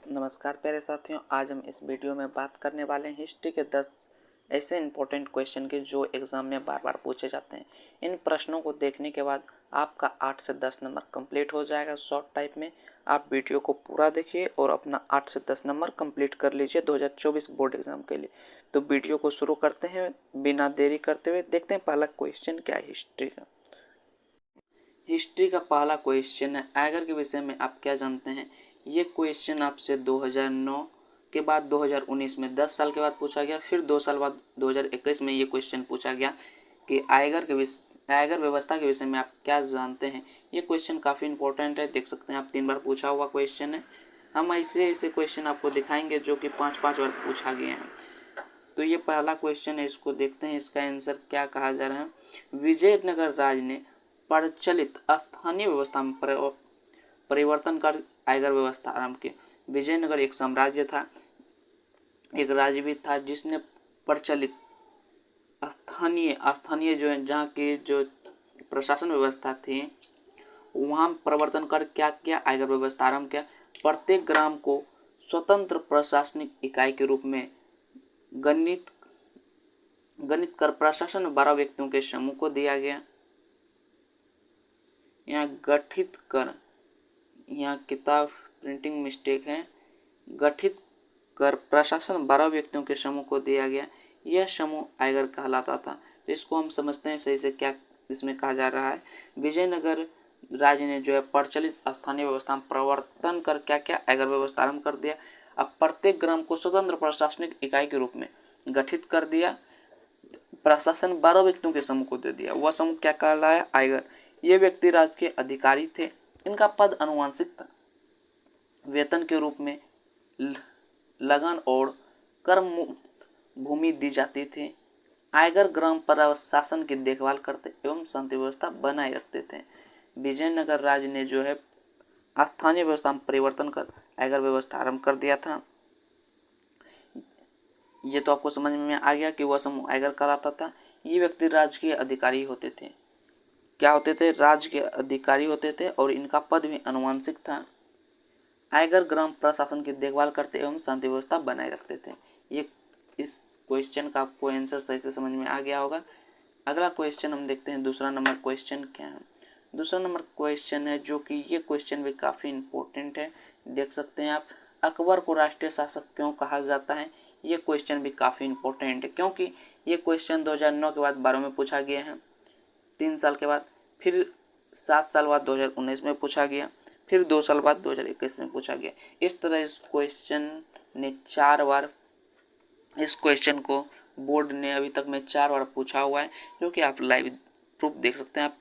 नमस्कार प्यारे साथियों, आज हम इस वीडियो में बात करने वाले हैं हिस्ट्री के 10 ऐसे इंपॉर्टेंट क्वेश्चन के जो एग्ज़ाम में बार बार पूछे जाते हैं। इन प्रश्नों को देखने के बाद आपका 8 से 10 नंबर कंप्लीट हो जाएगा शॉर्ट टाइप में। आप वीडियो को पूरा देखिए और अपना 8 से 10 नंबर कंप्लीट कर लीजिए 2024 बोर्ड एग्ज़ाम के लिए। तो वीडियो को शुरू करते हैं बिना देरी करते हुए। देखते हैं पहला क्वेश्चन क्या है हिस्ट्री का। हिस्ट्री का पहला क्वेश्चन है, आयगर के विषय में आप क्या जानते हैं। ये क्वेश्चन आपसे 2009 के बाद 2019 में 10 साल के बाद पूछा गया। फिर 2 साल बाद 2021 में ये क्वेश्चन पूछा गया कि आयगर व्यवस्था के विषय में आप क्या जानते हैं। ये क्वेश्चन काफ़ी इंपॉर्टेंट है, देख सकते हैं आप 3 बार पूछा हुआ क्वेश्चन है। हम ऐसे क्वेश्चन आपको दिखाएंगे जो कि 5-5 बार पूछा गया है। तो ये पहला क्वेश्चन है, इसको देखते हैं इसका आंसर क्या कहा जा रहा है। विजयनगर राज ने प्रचलित स्थानीय व्यवस्था में परिवर्तन कर आयगर व्यवस्था आरंभ की। विजयनगर एक साम्राज्य था, एक राज्य भी था जिसने प्रचलित स्थानीय जो है जहाँ की जो प्रशासन व्यवस्था थी वहाँ परिवर्तन कर क्या किया, आयगर व्यवस्था आरंभ किया। प्रत्येक ग्राम को स्वतंत्र प्रशासनिक इकाई के रूप में गणित कर प्रशासन 12 व्यक्तियों के समूह को दिया गया। यहाँ गठित कर, यहाँ किताब प्रिंटिंग मिस्टेक है, गठित कर प्रशासन 12 व्यक्तियों के समूह को दिया गया। यह समूह आयगर कहलाता था। तो इसको हम समझते हैं सही से क्या इसमें कहा जा रहा है। विजयनगर राज्य ने जो है प्रचलित स्थानीय व्यवस्था में परिवर्तन कर क्या क्या, आयगर व्यवस्था आरंभ कर दिया। अब प्रत्येक ग्राम को स्वतंत्र प्रशासनिक इकाई के रूप में गठित कर दिया। प्रशासन 12 व्यक्तियों के समूह को दे दिया। वह समूह क्या कहलाया, आयगर। ये व्यक्ति राज्य के अधिकारी थे। इनका पद अनुवांशिक था। वेतन के रूप में लगन और कर भूमि दी जाती थी। आयगर ग्राम प्रशासन की देखभाल करते एवं शांति व्यवस्था बनाए रखते थे। विजयनगर राज्य ने जो है स्थानीय व्यवस्था में परिवर्तन कर आयगर व्यवस्था आरंभ कर दिया था। ये तो आपको समझ में आ गया कि वह समूह आयगर कहलाता था। ये व्यक्ति राज्य के अधिकारी होते थे। क्या होते थे, राज्य के अधिकारी होते थे और इनका पद भी अनुवांशिक था। आयगर ग्राम प्रशासन की देखभाल करते एवं शांति व्यवस्था बनाए रखते थे। ये इस क्वेश्चन का आपको आंसर सही से समझ में आ गया होगा। अगला क्वेश्चन हम देखते हैं, दूसरा नंबर क्वेश्चन क्या है। दूसरा नंबर क्वेश्चन है जो कि ये क्वेश्चन भी काफ़ी इंपॉर्टेंट है, देख सकते हैं आप। अकबर को राष्ट्रीय शासक क्यों कहा जाता है। ये क्वेश्चन भी काफ़ी इंपॉर्टेंट है क्योंकि ये क्वेश्चन 2009 के बाद 12 में पूछा गया है, 3 साल के बाद, फिर 7 साल बाद 2019 में पूछा गया, फिर 2 साल बाद 2021 में पूछा गया। इस तरह इस क्वेश्चन ने 4 बार, इस क्वेश्चन को बोर्ड ने अभी तक में 4 बार पूछा हुआ है, जो कि आप लाइव प्रूफ देख सकते हैं। आप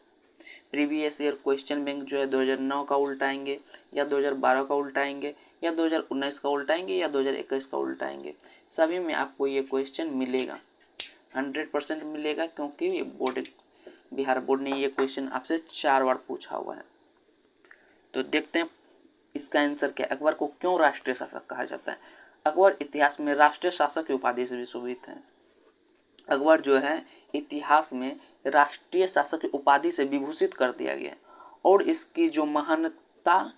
प्रीवियस ईयर क्वेश्चन बैंक जो है 2009 का उल्टाएंगे या 2012 का उल्टाएंगे या 2019 का उल्टाएंगे या 2021 का उल्टाएंगे, सभी में आपको ये क्वेश्चन मिलेगा, 100% मिलेगा, क्योंकि ये बिहार बोर्ड ने ये क्वेश्चन आपसे 4 बार पूछा हुआ है। तो देखते हैं इसका आंसर क्या। अकबर को क्यों राष्ट्रीय शासक कहा जाता है। अकबर इतिहास में राष्ट्रीय शासक की उपाधि से भी सुशोभित है। अकबर जो है इतिहास में राष्ट्रीय शासक की उपाधि से विभूषित कर दिया गया और इसकी जो महानता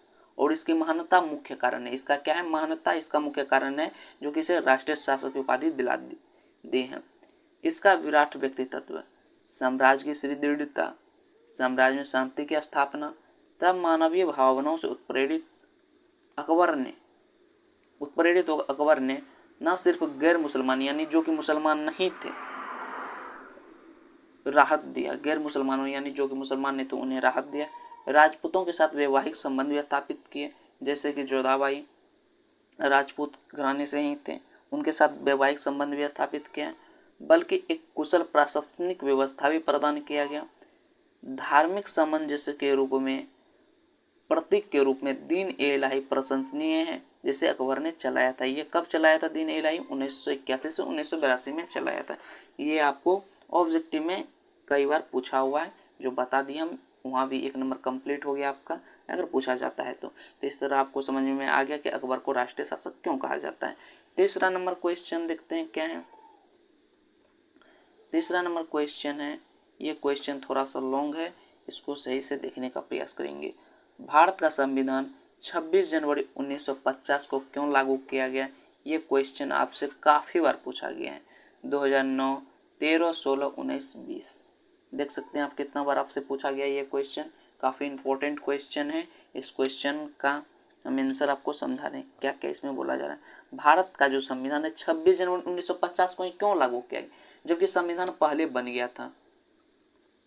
मुख्य कारण है। इसका क्या है, महानता इसका मुख्य कारण है जो कि इसे राष्ट्रीय शासक की उपाधि दिला दी है। इसका विराट व्यक्तित्व, साम्राज्य की सुदृढ़ता, साम्राज्य में शांति की स्थापना तथा मानवीय भावनाओं से उत्प्रेरित अकबर ने न सिर्फ गैर मुसलमान यानी जो कि मुसलमान नहीं थे राहत दिया, गैर मुसलमानों यानी जो कि मुसलमान नहीं थे उन्हें राहत दिया। राजपूतों के साथ वैवाहिक संबंध भी स्थापित किए, जैसे कि जोधाबाई राजपूत घराने से ही थे, उनके साथ वैवाहिक संबंध भी स्थापित किए। बल्कि एक कुशल प्रशासनिक व्यवस्था भी प्रदान किया गया। धार्मिक सामंजस्य के रूप में, प्रतीक के रूप में दीन ए इलाही प्रशंसनीय है, जिसे अकबर ने चलाया था। ये कब चलाया था दीन ए इलाही, 1981 से 1982 में चलाया था। ये आपको ऑब्जेक्टिव में कई बार पूछा हुआ है, जो बता दिया हम, वहाँ भी 1 नंबर कंप्लीट हो गया आपका अगर पूछा जाता है तो इस तरह आपको समझ में आ गया कि अकबर को राष्ट्रीय शासक क्यों कहा जाता है। तीसरा नंबर क्वेश्चन देखते हैं क्या है। तीसरा नंबर क्वेश्चन है, ये क्वेश्चन थोड़ा सा लॉन्ग है, इसको सही से देखने का प्रयास करेंगे। भारत का संविधान 26 जनवरी 1950 को क्यों लागू किया गया? ये क्वेश्चन आपसे काफ़ी बार पूछा गया है। 2009, 13, 16, 19, 20। देख सकते हैं आप कितना बार आपसे पूछा गया ये क्वेश्चन। काफ़ी इंपॉर्टेंट क्वेश्चन है। इस क्वेश्चन का हम आंसर आपको समझा रहे हैं क्या क्या इसमें बोला जा रहा है। भारत का जो संविधान है 26 जनवरी 1950 को क्यों लागू किया गया, जबकि संविधान पहले बन गया था।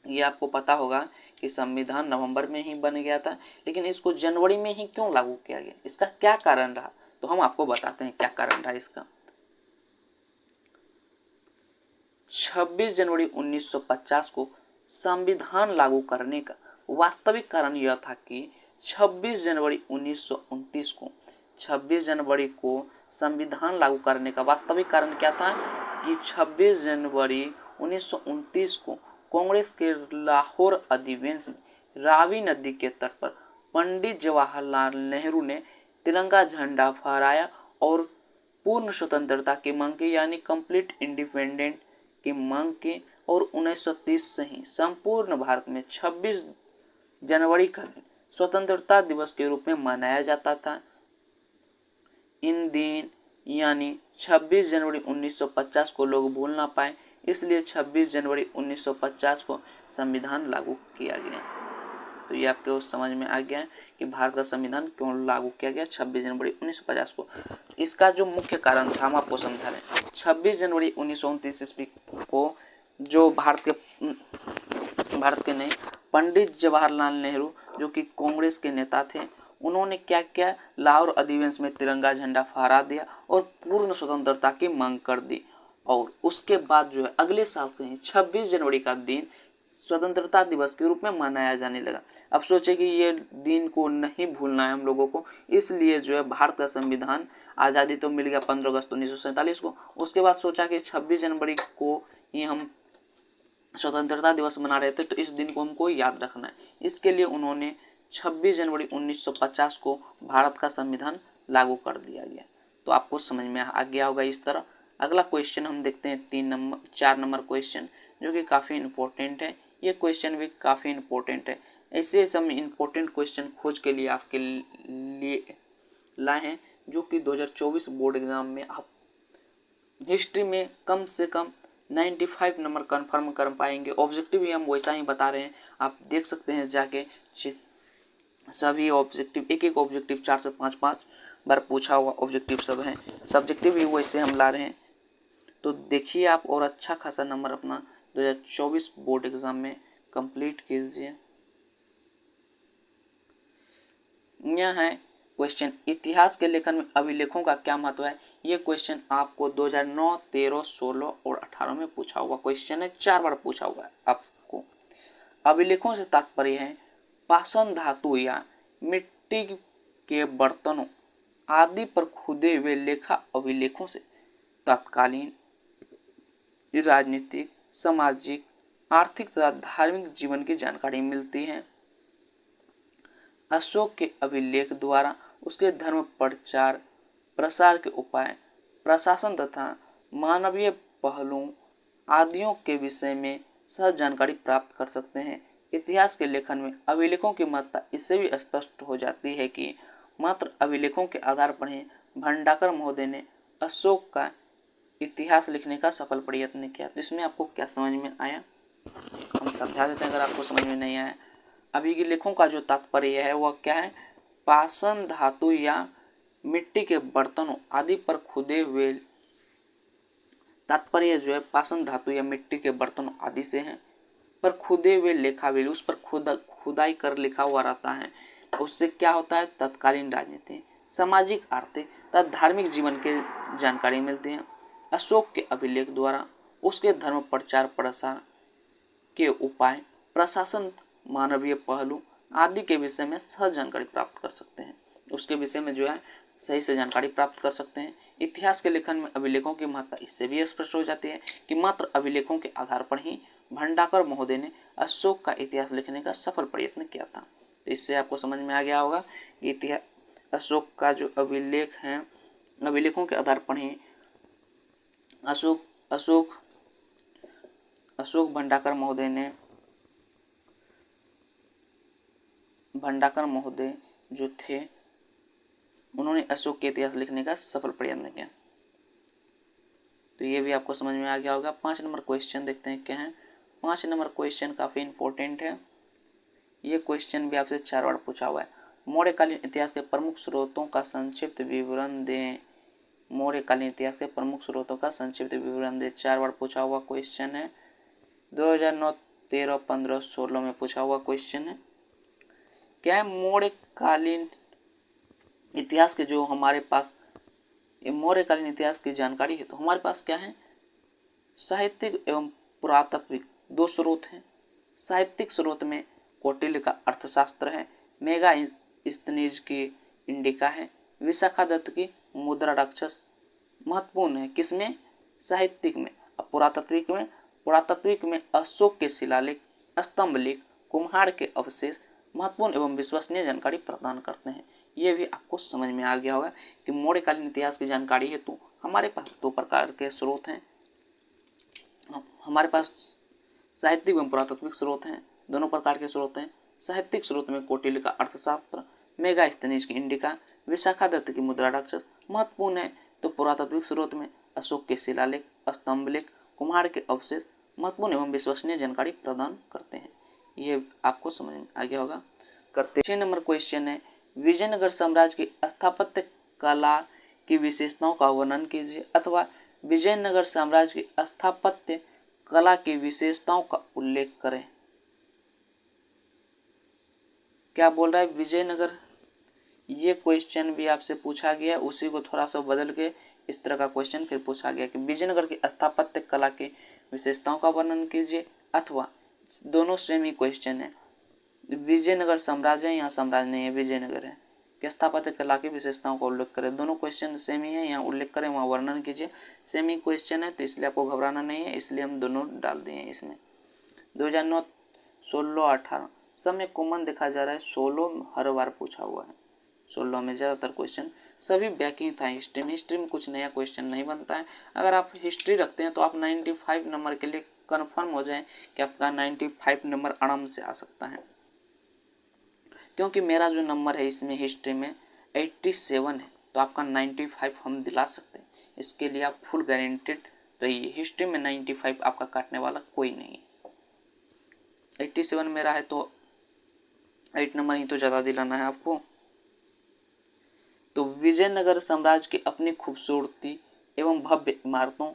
ये आपको पता होगा कि संविधान नवंबर में ही बन गया था, लेकिन इसको जनवरी में ही क्यों लागू किया गया, इसका क्या कारण रहा, तो हम आपको बताते हैं क्या कारण रहा इसका। 26 जनवरी 1950 को संविधान लागू करने का वास्तविक कारण यह था कि 26 जनवरी 1929 को 26 जनवरी को संविधान लागू करने का वास्तविक कारण क्या था कि 26 जनवरी 1929 को कांग्रेस के लाहौर अधिवेशन में रावी नदी के तट पर पंडित जवाहरलाल नेहरू ने तिरंगा झंडा फहराया और पूर्ण स्वतंत्रता की मांग की, यानी कंप्लीट इंडिपेंडेंट की मांग की। और 1930 से ही संपूर्ण भारत में 26 जनवरी का दिन स्वतंत्रता दिवस के रूप में मनाया जाता था। इन दिन यानी 26 जनवरी 1950 को लोग भूल ना पाए, इसलिए 26 जनवरी 1950 को संविधान लागू किया गया। तो ये आपको समझ में आ गया कि भारत का संविधान क्यों लागू किया गया 26 जनवरी 1950 को। इसका जो मुख्य कारण था हम आपको समझा रहे हैं। 26 जनवरी 1929 ईस्वी को जो भारत के नहीं, पंडित जवाहरलाल नेहरू जो कि कांग्रेस के नेता थे, उन्होंने क्या किया, लाहौर अधिवेशन में तिरंगा झंडा फहरा दिया और पूर्ण स्वतंत्रता की मांग कर दी। और उसके बाद जो है अगले साल से ही 26 जनवरी का दिन स्वतंत्रता दिवस के रूप में मनाया जाने लगा। अब सोचे कि ये दिन को नहीं भूलना है हम लोगों को, इसलिए जो है भारत का संविधान आज़ादी तो मिल गया 15 अगस्त 1947 को। उसके बाद सोचा कि 26 जनवरी को ही हम स्वतंत्रता दिवस मना रहे थे, तो इस दिन को हमको याद रखना है। इसके लिए उन्होंने 26 जनवरी 1950 को भारत का संविधान लागू कर दिया गया। तो आपको समझ में आ गया होगा इस तरह। अगला क्वेश्चन हम देखते हैं 4 नंबर क्वेश्चन, जो कि काफ़ी इंपॉर्टेंट है। ये क्वेश्चन भी काफ़ी इंपॉर्टेंट है। ऐसे हम इंपॉर्टेंट क्वेश्चन खोज के लिए आपके लिए लाए हैं, जो कि 2024 बोर्ड एग्जाम में आप हिस्ट्री में कम से कम 95 नंबर कंफर्म कर पाएंगे। ऑब्जेक्टिव भी हम वैसा ही बता रहे हैं, आप देख सकते हैं जाके। सभी ऑब्जेक्टिव एक ऑब्जेक्टिव 4 से 5 बार पूछा हुआ ऑब्जेक्टिव सब हैं। सब्जेक्टिव भी वैसे हम ला रहे हैं, तो देखिए आप और अच्छा खासा नंबर अपना 2024 बोर्ड एग्जाम में कंप्लीट कीजिए। यह है क्वेश्चन, इतिहास के लेखन में अभिलेखों का क्या महत्व है। ये क्वेश्चन आपको 2009, 13, 16 और 18 में पूछा हुआ क्वेश्चन है, 4 बार पूछा हुआ है आपको। अभिलेखों से तात्पर्य है पाषाण धातु या मिट्टी के बर्तनों आदि पर खुदे हुए लेखा अभिलेखों से तत्कालीन राजनीतिक, सामाजिक, आर्थिक तथा धार्मिक जीवन की जानकारी मिलती है। अशोक के अभिलेख द्वारा उसके धर्म प्रचार प्रसार के उपाय, प्रशासन तथा मानवीय पहलुओं आदियों के विषय में सहज जानकारी प्राप्त कर सकते हैं। इतिहास के लेखन में अभिलेखों की महत्ता इससे भी स्पष्ट हो जाती है कि मात्र अभिलेखों के आधार पर ही भंडाकर महोदय ने अशोक का इतिहास लिखने का सफल प्रयत्न किया। तो इसमें आपको क्या समझ में आया, हम समझा देते हैं अगर आपको समझ में नहीं आया। अभिलेखों का जो तात्पर्य है वह क्या है, पाषाण धातु या मिट्टी के बर्तनों आदि पर खुदे हुए, तात्पर्य जो है पाषाण धातु या मिट्टी के बर्तनों आदि से है, पर खुदे हुए लेखा भी उस पर खुदाई कर लिखा हुआ रहता है। उससे क्या होता है, तत्कालीन राजनीति, सामाजिक, आर्थिक तथा धार्मिक जीवन की जानकारी मिलती है। अशोक के अभिलेख द्वारा उसके धर्म प्रचार प्रसार के उपाय, प्रशासन, मानवीय पहलू आदि के विषय में सहज जानकारी प्राप्त कर सकते हैं। उसके विषय में जो है सही से जानकारी प्राप्त कर सकते हैं। इतिहास के लेखन में अभिलेखों की महत्ता इससे भी स्पष्ट हो जाती है कि मात्र अभिलेखों के आधार पर ही भंडाकर महोदय ने अशोक का इतिहास लिखने का सफल प्रयत्न किया था। तो इससे आपको समझ में आ गया होगा कि इतिहास अशोक का जो अभिलेख हैं, अभिलेखों के आधार पर ही अशोक भंडाकर महोदय जो थे उन्होंने अशोक के इतिहास लिखने का सफल प्रयत्न किया। तो ये भी आपको समझ में आ गया होगा। 5 नंबर क्वेश्चन देखते हैं क्या है। 5 नंबर क्वेश्चन काफ़ी इंपॉर्टेंट है। ये क्वेश्चन भी आपसे 4 बार पूछा हुआ है। मौर्यकालीन इतिहास के प्रमुख स्रोतों का संक्षिप्त विवरण दें। मौर्यकालीन इतिहास के प्रमुख स्रोतों का संक्षिप्त विवरण दें, 4 बार पूछा हुआ क्वेश्चन है। 2009, 13, 15, 16 में पूछा हुआ क्वेश्चन है। क्या है, मौर्यकालीन इतिहास के जो हमारे पास मौर्यकालीन इतिहास की जानकारी है, तो हमारे पास क्या है, साहित्यिक एवं पुरातात्विक 2 स्रोत हैं। साहित्यिक स्रोत में कौटिल्य का अर्थशास्त्र है, मेगास्थनीज की इंडिका है, विशाखा दत्त की मुद्रा राक्षस महत्वपूर्ण है। किसमें, साहित्यिक में। अब पुरातात्विक में अशोक के शिलालेख, स्तंभ लेख, कुम्हार के अवशेष महत्वपूर्ण एवं विश्वसनीय जानकारी प्रदान करते हैं। ये भी आपको समझ में आ गया होगा कि मौर्यकालीन इतिहास की जानकारी है तो हमारे पास 2 प्रकार के स्रोत हैं। हमारे पास साहित्यिक एवं पुरातात्विक स्रोत हैं, दोनों प्रकार के स्रोत हैं। साहित्यिक स्रोत में कौटिल्य का अर्थशास्त्र, मेगास्थनीज की इंडिका, विशाखा दत्त की मुद्रा राक्षस महत्वपूर्ण है। तो पुरातात्विक स्रोत में अशोक के शिलालेख, स्तंभ लेख, कुम्हार के अवशेष महत्वपूर्ण एवं विश्वसनीय जानकारी प्रदान करते हैं। ये आपको समझ में आ गया होगा। करते 6 नंबर क्वेश्चन है, विजयनगर साम्राज्य की स्थापत्य कला की विशेषताओं का वर्णन कीजिए, अथवा विजयनगर साम्राज्य की स्थापत्य कला की विशेषताओं का उल्लेख करें। क्या बोल रहा है, विजयनगर। ये क्वेश्चन भी आपसे पूछा गया, उसी को थोड़ा सा बदल के इस तरह का क्वेश्चन फिर पूछा गया कि विजयनगर की स्थापत्य कला की विशेषताओं का वर्णन कीजिए, अथवा दोनों सेम ही क्वेश्चन है। विजयनगर साम्राज्य है, यहाँ साम्राज्य नहीं है, विजयनगर है, कि स्थापत्य कला की विशेषताओं का उल्लेख करें। दोनों क्वेश्चन सेम ही है, यहाँ उल्लेख करें वहाँ वर्णन कीजिए। सेम ही क्वेश्चन है तो इसलिए आपको घबराना नहीं है, इसलिए हम दोनों डाल दिए हैं इसमें। 2009, 16, 18 सब में कॉमन देखा जा रहा है, 16 हर बार पूछा हुआ है। 16 में ज़्यादातर क्वेश्चन सभी बैकिंग था। हिस्ट्री में कुछ नया क्वेश्चन नहीं बनता है। अगर आप हिस्ट्री रखते हैं तो आप 95 नंबर के लिए कन्फर्म हो जाएं कि आपका 95 नंबर आराम से आ सकता है, क्योंकि मेरा जो नंबर है इसमें हिस्ट्री में 87 है, तो आपका 95 हम दिला सकते हैं। इसके लिए आप फुल गारंटेड रहिए। हिस्ट्री में 95 आपका काटने वाला कोई नहीं है। 87 मेरा है तो 8 नंबर ही तो ज़्यादा दिलाना है आपको। तो विजयनगर साम्राज्य की अपनी खूबसूरती एवं भव्य इमारतों,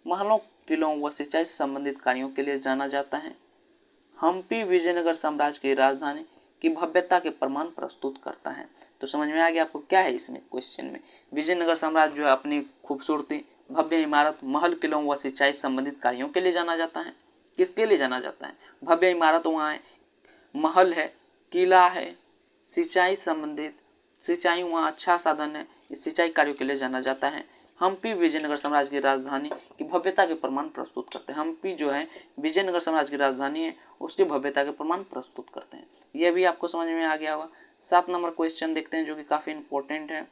महलों, किलों व सिंचाई से संबंधित कार्यों के लिए जाना जाता है। हम्पी विजयनगर साम्राज्य की राजधानी की भव्यता के प्रमाण प्रस्तुत करता है। तो समझ में आ गया आपको क्या है इसमें क्वेश्चन में। विजयनगर साम्राज्य जो है अपनी खूबसूरती, भव्य इमारत, महल, किलों व सिंचाई संबंधित कार्यों के लिए जाना जाता है। किसके लिए जाना जाता है, भव्य इमारत वहाँ है, महल है, किला है, सिंचाई संबंधित, सिंचाई वहाँ अच्छा साधन है, इस सिंचाई कार्यों के लिए जाना जाता है। हम्पी विजयनगर साम्राज्य की राजधानी की भव्यता के प्रमाण प्रस्तुत करते हैं। हम्पी जो है विजयनगर साम्राज्य की राजधानी है, उसकी भव्यता के प्रमाण प्रस्तुत करते हैं। यह भी आपको समझ में आ गया होगा। 7 नंबर क्वेश्चन देखते हैं जो कि काफी इंपॉर्टेंट है।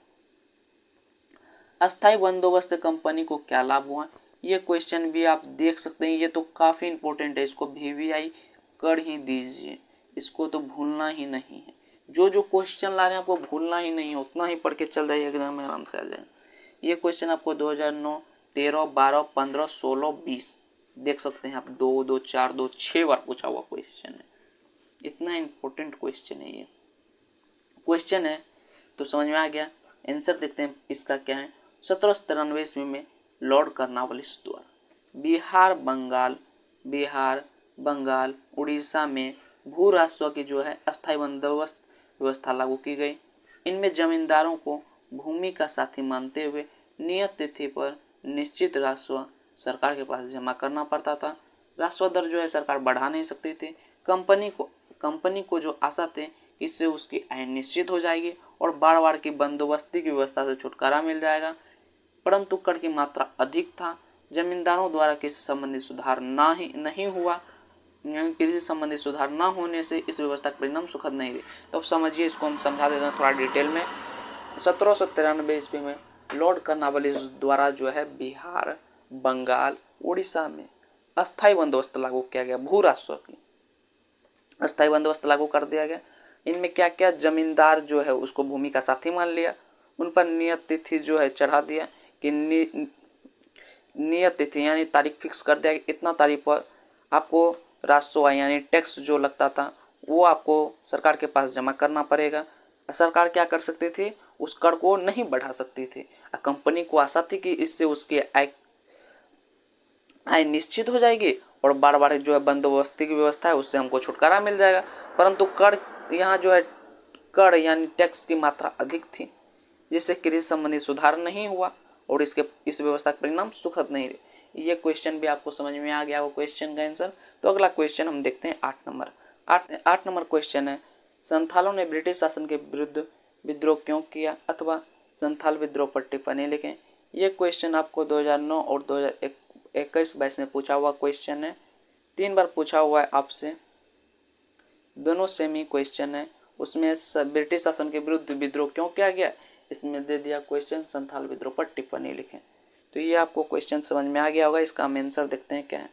अस्थायी बंदोबस्त कंपनी को क्या लाभ हुआ। ये क्वेश्चन भी आप देख सकते हैं, ये तो काफी इंपॉर्टेंट है, इसको VVI कर ही दीजिए, इसको तो भूलना ही नहीं है। जो क्वेश्चन ला रहे हैं आपको भूलना ही नहीं है, उतना ही पढ़ के चल जाइए, एग्जाम में आराम से आ जाए। ये क्वेश्चन आपको 2009, 13, 12, 15, 16, 20 देख सकते हैं आप, 2, 2, 4, 2, 6 बार पूछा हुआ क्वेश्चन है। इतना इंपॉर्टेंट क्वेश्चन है ये क्वेश्चन है। तो समझ में आ गया। आंसर देखते हैं इसका क्या है। 1793 ईस्वी में लॉर्ड कर्नवालिस द्वारा बिहार, बंगाल, उड़ीसा में भू राजस्व की जो है अस्थायी बंदोबस्त व्यवस्था लागू की गई। इनमें जमींदारों को भूमि का साथी मानते हुए नियत तिथि पर निश्चित राजस्व सरकार के पास जमा करना पड़ता था। राजस्व दर जो है सरकार बढ़ा नहीं सकती थी। कंपनी को जो आशा थे इससे उसकी आय निश्चित हो जाएगी और बार की बंदोबस्ती की व्यवस्था से छुटकारा मिल जाएगा, परंतु कर की मात्रा अधिक था। जमींदारों द्वारा कृषि संबंधी सुधार नहीं हुआ। कृषि संबंधी सुधार न होने से इस व्यवस्था का परिणाम सुखद नहीं रहे। तो अब समझिए, इसको हम समझा देते हैं थोड़ा डिटेल में। 1793 ईस्वी में लॉर्ड कर्नवालिस द्वारा जो है बिहार, बंगाल, उड़ीसा में अस्थायी बंदोबस्त लागू किया गया। भू राजस्व की अस्थायी बंदोबस्त लागू कर दिया गया। इनमें क्या क्या, जमींदार जो है उसको भूमि का साथी मान लिया, उन पर नियत तिथि जो है चढ़ा दिया कि नियत तिथि यानी तारीख फिक्स कर दिया कि इतना तारीख पर आपको राजस्व आय यानी टैक्स जो लगता था वो आपको सरकार के पास जमा करना पड़ेगा। सरकार क्या कर सकती थी, उस कर को नहीं बढ़ा सकती थी। कंपनी को आशा थी कि इससे उसकी आय निश्चित हो जाएगी और बार बार जो है बंदोबस्ती की व्यवस्था है उससे हमको छुटकारा मिल जाएगा। परंतु कर यहाँ जो है कर यानी टैक्स की मात्रा अधिक थी, जिससे कृषि संबंधी सुधार नहीं हुआ और इस व्यवस्था का परिणाम सुखद नहीं रहे। ये क्वेश्चन भी आपको समझ में आ गया वो क्वेश्चन का आंसर। तो अगला क्वेश्चन हम देखते हैं 8 नंबर क्वेश्चन है, संथालों ने ब्रिटिश शासन के विरुद्ध विद्रोह क्यों किया अथवा संथाल विद्रोह पर टिप्पणी लिखें। ये क्वेश्चन आपको 2009 और 2021-22 में पूछा हुआ क्वेश्चन है, 3 बार पूछा हुआ है आपसे, दोनों सेम ही क्वेश्चन है। उसमें ब्रिटिश शासन के विरुद्ध विद्रोह क्यों किया गया, इसमें दे दिया क्वेश्चन संथाल विद्रोह पर टिप्पणी लिखें। तो ये आपको क्वेश्चन समझ में आ गया होगा। इसका हम आंसर देखते हैं क्या है।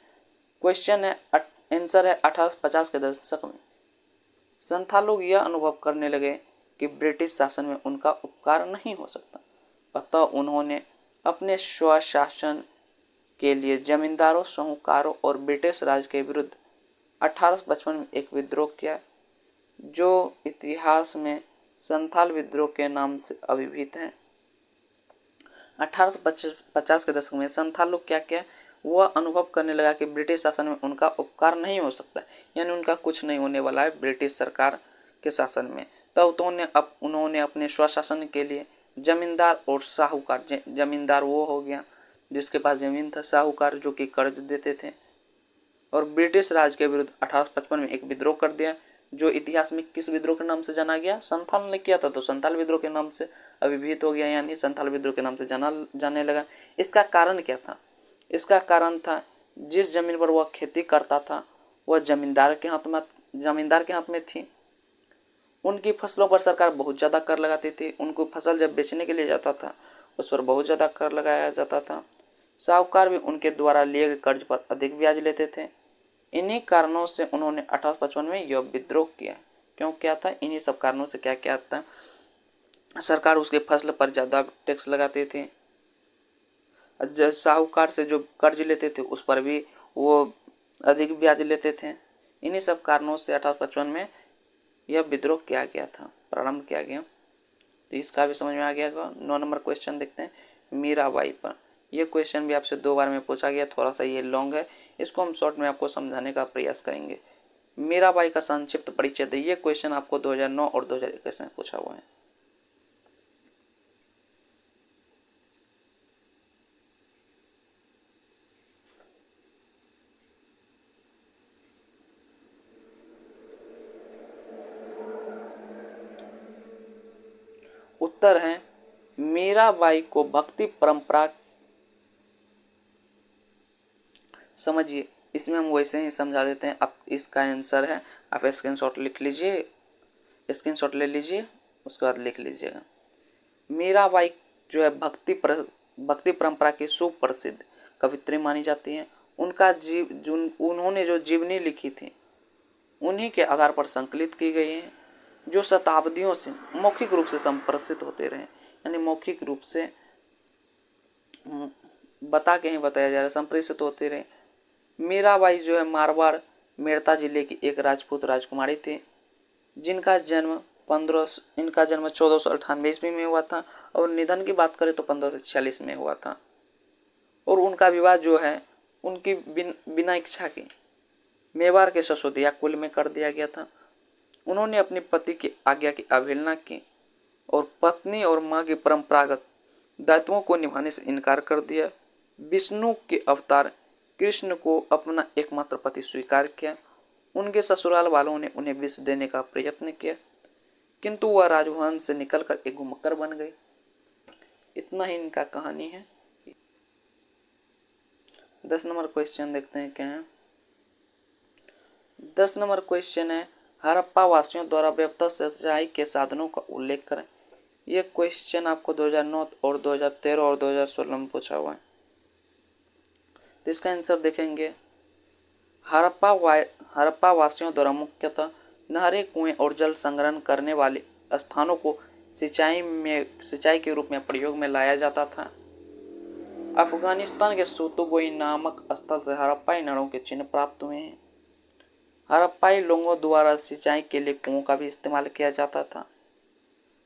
क्वेश्चन है आंसर है 1850 के दशक में संथाल लोग यह अनुभव करने लगे कि ब्रिटिश शासन में उनका उपकार नहीं हो सकता, अतः उन्होंने अपने स्वशासन के लिए जमींदारों, साहूकारों और ब्रिटिश राज के विरुद्ध 1855 में एक विद्रोह किया, जो इतिहास में संथाल विद्रोह के नाम से अभिहित है। 1850 के दशक में संथाल लोग क्या किया, वह अनुभव करने लगा कि ब्रिटिश शासन में उनका उपकार नहीं हो सकता, यानी उनका कुछ नहीं होने वाला है ब्रिटिश सरकार के शासन में। तब तो उन्होंने अपने स्वशासन के लिए जमींदार और साहूकार, जमींदार वो हो गया जिसके पास जमीन था, साहूकार जो कि कर्ज देते थे, और ब्रिटिश राज के विरुद्ध 1855 में एक विद्रोह कर दिया, जो इतिहास में किस विद्रोह के नाम से जाना गया, संथाल ने किया था तो संथाल विद्रोह के नाम से अभिहित हो गया, यानी संथाल विद्रोह के नाम से जाने लगा। इसका कारण क्या था, इसका कारण था जिस जमीन पर वह खेती करता था वह जमींदार के हाथ में थी। उनकी फसलों पर सरकार बहुत ज़्यादा कर लगाती थी, उनको फसल जब बेचने के लिए जाता था उस पर बहुत ज़्यादा कर लगाया जाता था। साहूकार भी उनके द्वारा लिए गए कर्ज पर अधिक ब्याज लेते थे। इन्हीं कारणों से उन्होंने 1855 में यह विद्रोह किया। क्यों किया था, इन्हीं सब कारणों से क्या किया था, सरकार उसके फसल पर ज़्यादा टैक्स लगाते थे, साहूकार से जो कर्ज लेते थे उस पर भी वो अधिक ब्याज लेते थे। इन्हीं सब कारणों से 1855 में यह विद्रोह किया गया था, प्रारंभ किया गया। तो इसका भी समझ में आ गया होगा। 9 नंबर क्वेश्चन देखते हैं, मीराबाई पर। यह क्वेश्चन भी आपसे 2 बार में पूछा गया, थोड़ा सा ये लॉन्ग है, इसको हम शॉर्ट में आपको समझाने का प्रयास करेंगे। मीराबाई का संक्षिप्त परिचय दे, ये क्वेश्चन आपको 2009 और 2021 में पूछा हुआ है। उत्तर है मीराबाई को भक्ति परंपरा, समझिए इसमें हम वैसे ही समझा देते हैं। अब इसका आंसर है, आप स्क्रीनशॉट लिख लीजिए, स्क्रीनशॉट ले लीजिए, उसके बाद लिख लीजिएगा। मीराबाई जो है भक्ति परंपरा की सुप्रसिद्ध कवित्री मानी जाती है। उन्होंने जो जीवनी लिखी थी उन्हीं के आधार पर संकलित की गई है, जो शताब्दियों से मौखिक रूप से संप्रेषित होते रहे, यानी मौखिक रूप से बता के ही बताया जा रहा है, संप्रेषित होते रहे। मीराबाई जो है मारवाड़ मेड़ता जिले की एक राजपूत राजकुमारी थी, इनका जन्म 1498 ईस्वी में हुआ था और निधन की बात करें तो 1546 में हुआ था। और उनका विवाह जो है उनकी बिना इच्छा के मेवाड़ के ससोदिया कुल में कर दिया गया था। उन्होंने अपने पति की आज्ञा की अवहेलना की और पत्नी और मां के परंपरागत दायित्वों को निभाने से इनकार कर दिया। विष्णु के अवतार कृष्ण को अपना एकमात्र पति स्वीकार किया। उनके ससुराल वालों ने उन्हें विष देने का प्रयत्न किया, किंतु वह राजभवन से निकलकर एक घुमक्कर बन गई। इतना ही इनका कहानी है। 10 नंबर क्वेश्चन देखते हैं क्या है। 10 नंबर क्वेश्चन है, हड़प्पा वासियों द्वारा व्यवस्था सिंचाई के साधनों का उल्लेख करें। यह क्वेश्चन आपको 2009 और 2013 और 2016 में पूछा हुआ है। तो इसका आंसर देखेंगे, हड़प्पा वासियों द्वारा मुख्यतः नहरें, कुएं और जल संग्रहण करने वाले स्थानों को सिंचाई के रूप में प्रयोग में लाया जाता था। अफगानिस्तान के सोतोगोई नामक स्थल से हड़प्पाई नहरों के चिन्ह प्राप्त हुए हैं। हड़प्पाई लोगों द्वारा सिंचाई के लिए कुओं का भी इस्तेमाल किया जाता था।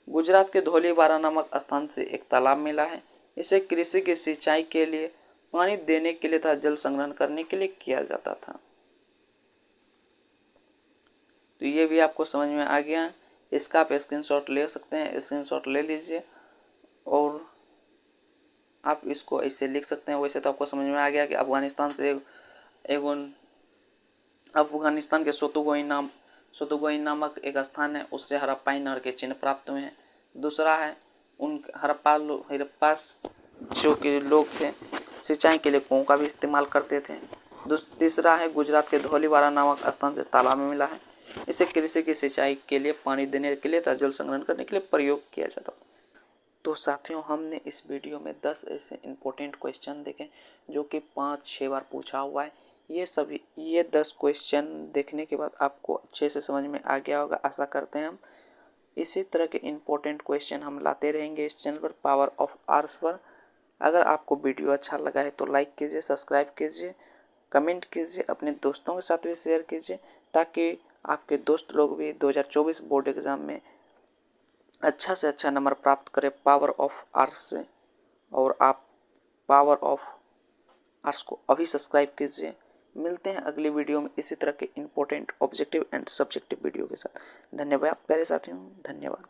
गुजरात के धौलीवारा नामक स्थान से एक तालाब मिला है। इसे कृषि की सिंचाई के लिए, पानी देने के लिए तथा जल संग्रहण करने के लिए किया जाता था। तो ये भी आपको समझ में आ गया। इसका आप स्क्रीनशॉट ले सकते हैं, स्क्रीनशॉट ले लीजिए और आप इसको ऐसे लिख सकते हैं। वैसे तो आपको समझ में आ गया कि अफगानिस्तान के सोतोगोई नामक एक स्थान है, उससे हड़प्पाई नहर के चिन्ह प्राप्त हुए हैं। दूसरा है उन हड़प्पा जो के लोग थे सिंचाई के लिए कुओं का भी इस्तेमाल करते थे। तीसरा है गुजरात के धौलीवारा नामक स्थान से तालाब में मिला है। इसे कृषि की सिंचाई के लिए, पानी देने के लिए तथा जल संग्रहण करने के लिए प्रयोग किया जाता था। तो साथियों, हमने इस वीडियो में 10 ऐसे इम्पोर्टेंट क्वेश्चन देखे जो कि 5-6 बार पूछा हुआ है। ये 10 क्वेश्चन देखने के बाद आपको अच्छे से समझ में आ गया होगा, आशा करते हैं हम। इसी तरह के इम्पोर्टेंट क्वेश्चन हम लाते रहेंगे इस चैनल पर, पावर ऑफ आर्ट्स पर। अगर आपको वीडियो अच्छा लगा है तो लाइक कीजिए, सब्सक्राइब कीजिए, कमेंट कीजिए, अपने दोस्तों के साथ भी शेयर कीजिए ताकि आपके दोस्त लोग भी 2024 बोर्ड एग्ज़ाम में अच्छा से अच्छा नंबर प्राप्त करें पावर ऑफ आर्ट्स से। और आप पावर ऑफ आर्ट्स को अभी सब्सक्राइब कीजिए। मिलते हैं अगली वीडियो में इसी तरह के important objective and subjective video के साथ। धन्यवाद प्यारे साथियों, धन्यवाद।